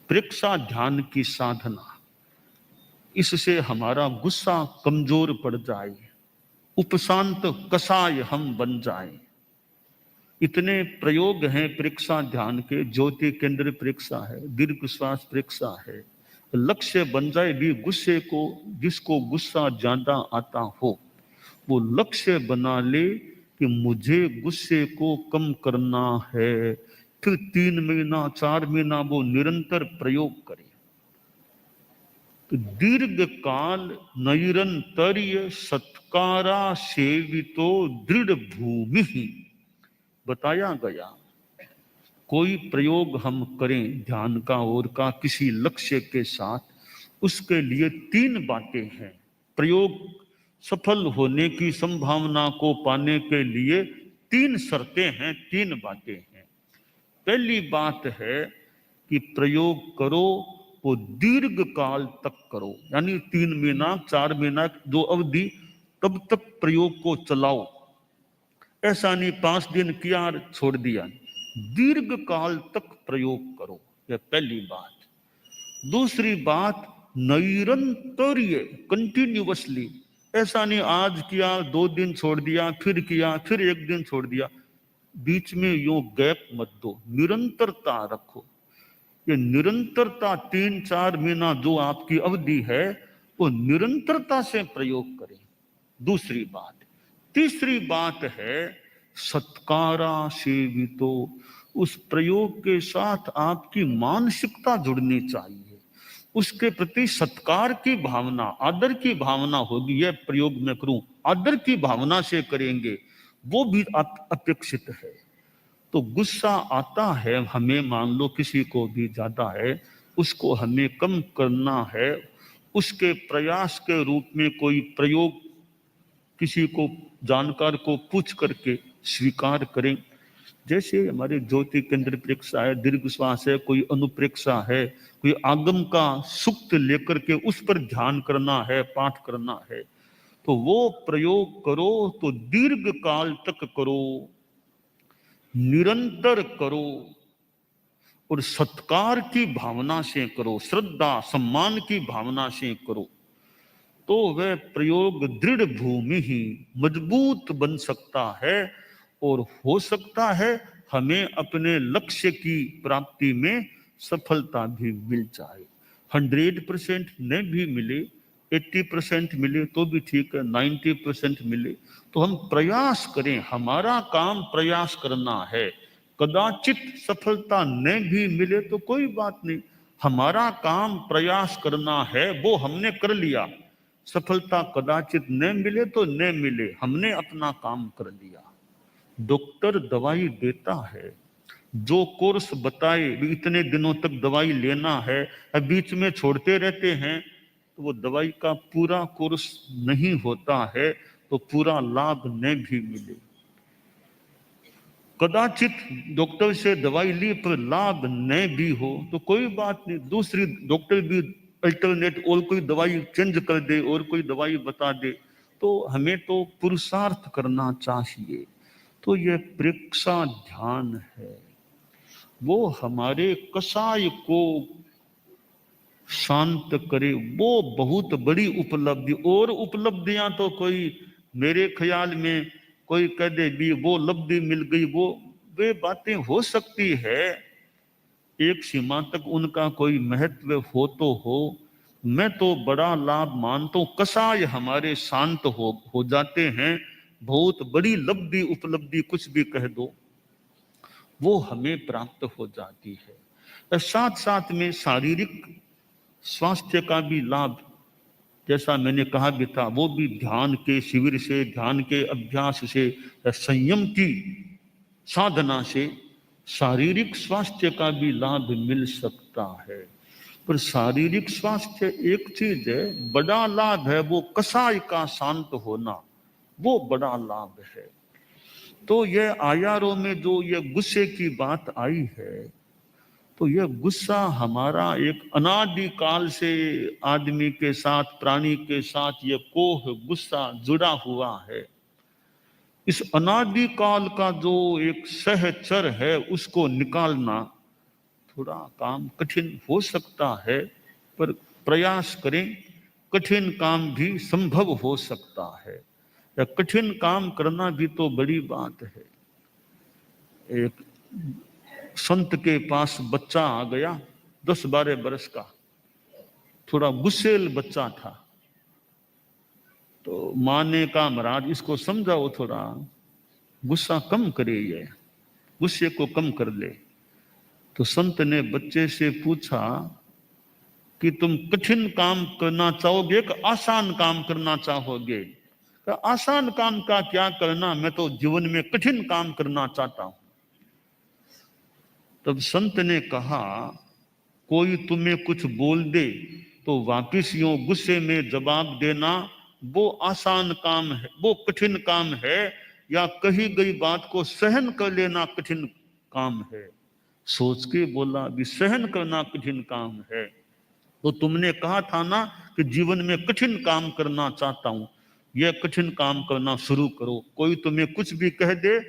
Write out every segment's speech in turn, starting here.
प्रेक्षा ध्यान की साधना, इससे हमारा गुस्सा कमजोर पड़ जाए, उपशांत कसाय हम बन जाए। इतने प्रयोग हैं प्रेक्षा ध्यान के। ज्योति केंद्र प्रेक्षा है, दीर्घ श्वास प्रेक्षा है। लक्ष्य बन जाए भी गुस्से को, जिसको गुस्सा ज्यादा आता हो वो लक्ष्य बना ले कि मुझे गुस्से को कम करना है। फिर 3 महीना 4 महीना वो निरंतर प्रयोग करे। तो दीर्घ काल नैरंतर्य सत्कारा सेवितो दृढ़ भूमि ही बताया गया। कोई प्रयोग हम करें ध्यान का और का किसी लक्ष्य के साथ, उसके लिए 3 बातें हैं। प्रयोग सफल होने की संभावना को पाने के लिए 3 शर्तें हैं, 3 बातें हैं। पहली बात है कि प्रयोग करो वो दीर्घ काल तक करो, यानी 3 महीना 4 महीना जो अवधि, तब तक प्रयोग को चलाओ। ऐसा नहीं 5 दिन किया और छोड़ दिया। दीर्घ काल तक प्रयोग करो, यह पहली बात। दूसरी बात, निरंतर्य कंटिन्यूअसली। ऐसा नहीं आज किया 2 दिन छोड़ दिया, फिर किया, फिर 1 दिन छोड़ दिया, बीच में यूं गैप मत दो, निरंतरता रखो। ये निरंतरता 3-4 महीना जो आपकी अवधि है वो निरंतरता से प्रयोग करें। दूसरी बात। तीसरी बात है सत्कारा सेवितो। उस प्रयोग के साथ आपकी मानसिकता जुड़नी चाहिए, उसके प्रति सत्कार की भावना, आदर की भावना होगी। यह प्रयोग में करूं, आदर की भावना से करेंगे, वो भी अपेक्षित है। तो गुस्सा आता है हमें, मान लो किसी को भी ज्यादा है, उसको हमें कम करना है। उसके प्रयास के रूप में कोई प्रयोग किसी को, जानकार को पूछ करके स्वीकार करें। जैसे हमारे ज्योति केंद्र प्रेक्षा है, दीर्घ श्वास है, कोई अनुप्रेक्षा है, कोई आगम का सुक्त लेकर के उस पर ध्यान करना है, पाठ करना है, तो वो प्रयोग करो। तो दीर्घ काल तक करो, निरंतर करो और सत्कार की भावना से करो, श्रद्धा सम्मान की भावना से करो। तो वह प्रयोग दृढ़ भूमि ही मजबूत बन सकता है और हो सकता है हमें अपने लक्ष्य की प्राप्ति में सफलता भी मिल जाए। 100% नहीं भी मिले, 80% मिले तो भी ठीक है, 90% मिले तो हम प्रयास करें। हमारा काम प्रयास करना है। कदाचित सफलता नहीं भी मिले तो कोई बात नहीं, हमारा काम प्रयास करना है, वो हमने कर लिया। सफलता कदाचित न मिले तो न मिले, हमने अपना काम कर लिया। डॉक्टर दवाई देता है, जो कोर्स बताए इतने दिनों तक दवाई लेना है, बीच में छोड़ते रहते हैं तो वो दवाई का पूरा कोर्स नहीं होता है, तो पूरा लाभ न भी मिले। कदाचित डॉक्टर से दवाई ली पर लाभ न भी हो तो कोई बात नहीं, दूसरी डॉक्टर भी अल्टरनेट और कोई दवाई चेंज कर दे और कोई दवाई बता दे। तो हमें तो पुरुषार्थ करना चाहिए। तो यह प्रेक्षा ध्यान है, वो हमारे कसाय को शांत करे। वो बहुत बड़ी उपलब्धि, और उपलब्धियां तो कोई मेरे ख्याल में कोई कह दे भी वो लब्धि मिल गई, वो वे बातें हो सकती है, एक सीमा तक उनका कोई महत्व हो तो हो। मैं तो बड़ा लाभ मानता हूं, कसाय हमारे शांत हो जाते हैं। बहुत बड़ी लब्धि उपलब्धि कुछ भी कह दो, वो हमें प्राप्त हो जाती है। साथ साथ में शारीरिक स्वास्थ्य का भी लाभ, जैसा मैंने कहा भी था, वो भी ध्यान के शिविर से, ध्यान के अभ्यास से, संयम की साधना से शारीरिक स्वास्थ्य का भी लाभ मिल सकता है। पर शारीरिक स्वास्थ्य एक चीज है, बड़ा लाभ है वो कसाय का शांत होना, वो बड़ा लाभ है। तो यह आयारों में जो यह गुस्से की बात आई है, तो यह गुस्सा हमारा एक अनादिकाल से आदमी के साथ, प्राणी के साथ यह कोह गुस्सा जुड़ा हुआ है। इस अनादिकाल का जो एक सहचर है उसको निकालना थोड़ा काम कठिन हो सकता है, पर प्रयास करें, कठिन काम भी संभव हो सकता है। या कठिन काम करना भी तो बड़ी बात है। एक संत के पास बच्चा आ गया, 10-12 बरस का, थोड़ा गुस्सेल बच्चा था। तो माँ ने कहा, महाराज इसको समझाओ, थोड़ा गुस्सा कम करे, ये गुस्से को कम कर ले। तो संत ने बच्चे से पूछा कि तुम कठिन काम करना चाहोगे कि आसान काम करना चाहोगे? तो आसान काम का क्या करना, मैं तो जीवन में कठिन काम करना चाहता हूं। तब संत ने कहा, कोई तुम्हें कुछ बोल दे तो वापिस यूं गुस्से में जवाब देना, वो आसान काम है, वो कठिन काम है, या कही गई बात को सहन कर लेना कठिन काम है? सोच के बोला, भी सहन करना कठिन काम है। तो तुमने कहा था ना कि जीवन में कठिन काम करना चाहता हूं, यह कठिन काम करना शुरू करो। कोई तुम्हें कुछ भी कह दे,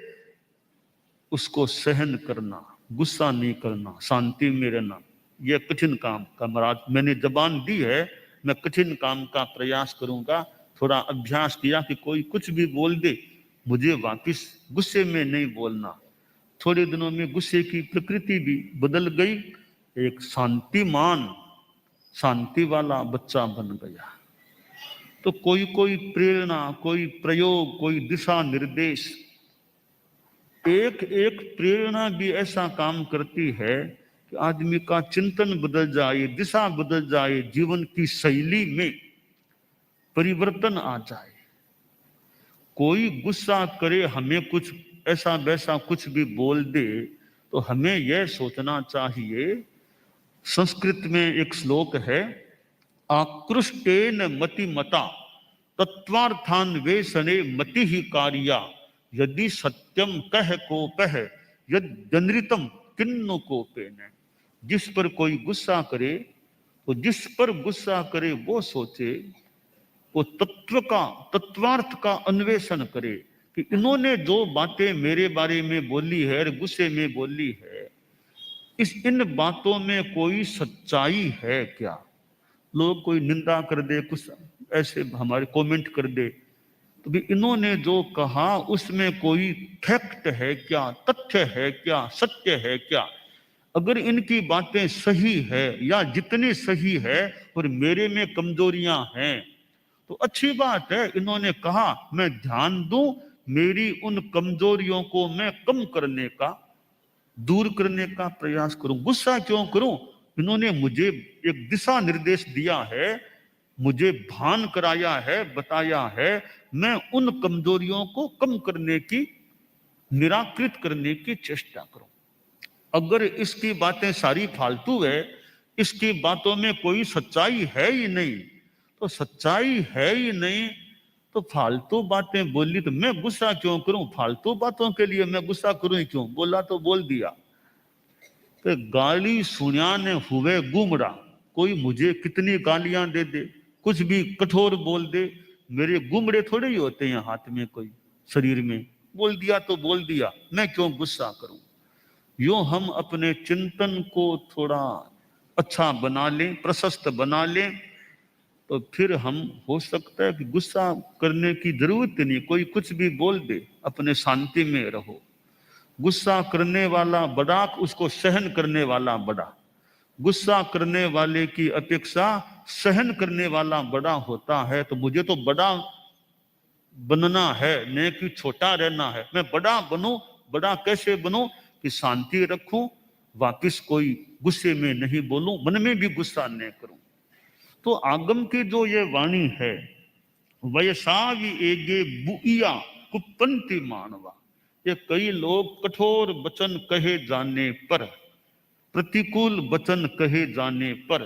उसको सहन करना, गुस्सा नहीं करना, शांति में रहना, यह कठिन काम का। महाराज मैंने जबान दी है, मैं कठिन काम का प्रयास करूंगा। थोड़ा अभ्यास किया कि कोई कुछ भी बोल दे, मुझे वापिस गुस्से में नहीं बोलना। थोड़े दिनों में गुस्से की प्रकृति भी बदल गई, एक शांतिमान, शांति वाला बच्चा बन गया। तो कोई कोई प्रेरणा, कोई प्रयोग, कोई दिशा निर्देश, एक एक प्रेरणा भी ऐसा काम करती है कि आदमी का चिंतन बदल जाए, दिशा बदल जाए, जीवन की शैली में परिवर्तन आ जाए। कोई गुस्सा करे, हमें कुछ ऐसा वैसा कुछ भी बोल दे, तो हमें यह सोचना चाहिए, संस्कृत में एक श्लोक है, आकृष्टेन मतिमता तत्वार्थान्वेषणे मति ही कार्या, यदि सत्यम कह कोपह यद जनृतम किन्नु कोपेन। जिस पर कोई गुस्सा करे, तो जिस पर गुस्सा करे वो सोचे, वो तत्व का, तत्वार्थ का अन्वेषण करे कि इन्होंने जो बातें मेरे बारे में बोली है और गुस्से में बोली है, इन बातों में कोई सच्चाई है क्या? लोग कोई निंदा कर दे, कुछ ऐसे हमारे कमेंट कर दे, तो भी इन्होंने जो कहा उसमें कोई फैक्ट है क्या, तथ्य है क्या, सत्य है क्या? अगर इनकी बातें सही है, या जितनी सही है, और मेरे में कमजोरियां हैं, तो अच्छी बात है। इन्होंने कहा, मैं ध्यान दूं, मेरी उन कमजोरियों को मैं कम करने का, दूर करने का प्रयास करूं। गुस्सा क्यों करूं? इन्होंने मुझे एक दिशा निर्देश दिया है, मुझे भान कराया है, बताया है, मैं उन कमजोरियों को कम करने की, निराकृत करने की चेष्टा करूं। अगर इसकी बातें सारी फालतू है, इसकी बातों में कोई सच्चाई है ही नहीं, तो सच्चाई है ही नहीं तो फालतू बातें बोली तो मैं गुस्सा क्यों करूं? फालतू बातों के लिए मैं गुस्सा करूं ही क्यों? बोला तो बोल दिया। तो गाली सुनाने हुए गुमरा, कोई मुझे कितनी गालियां दे दे, कुछ भी कठोर बोल दे, मेरे गुमड़े थोड़े ही होते हैं हाथ में, कोई शरीर में। बोल दिया तो बोल दिया, मैं क्यों गुस्सा करूं? यूं हम अपने चिंतन को थोड़ा अच्छा बना लें, प्रशस्त बना लें, तो फिर हम, हो सकता है कि गुस्सा करने की जरूरत नहीं, कोई कुछ भी बोल दे, अपने शांति में रहो। गुस्सा करने वाला बड़ा, उसको सहन करने वाला बड़ा। गुस्सा करने वाले की अपेक्षा सहन करने वाला बड़ा होता है। तो मुझे तो बड़ा बनना है, न कि छोटा रहना है। मैं बड़ा बनूं, बड़ा कैसे बनूं? कि शांति रखूं, वापिस कोई गुस्से में नहीं बोलूं, मन में भी गुस्सा न करूं। तो आगम की जो ये वाणी है, वयसावि एगे बुइया कुपंति मानवा, ये कई लोग कठोर वचन कहे जाने पर, प्रतिकूल वचन कहे जाने पर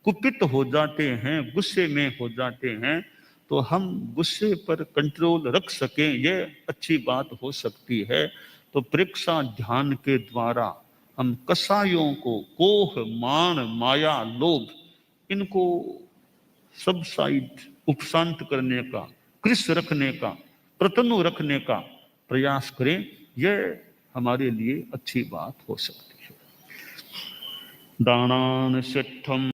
कुपित हो जाते हैं, गुस्से में हो जाते हैं। तो हम गुस्से पर कंट्रोल रख सकें, यह अच्छी बात हो सकती है। तो प्रेक्षा ध्यान के द्वारा हम कसायों को, कोह, मान, माया, लोभ, इनको सब साइड उपशांत करने का, कृष रखने का, प्रतनु रखने का प्रयास करें, यह हमारे लिए अच्छी बात हो सकती है। दानान सिद्धम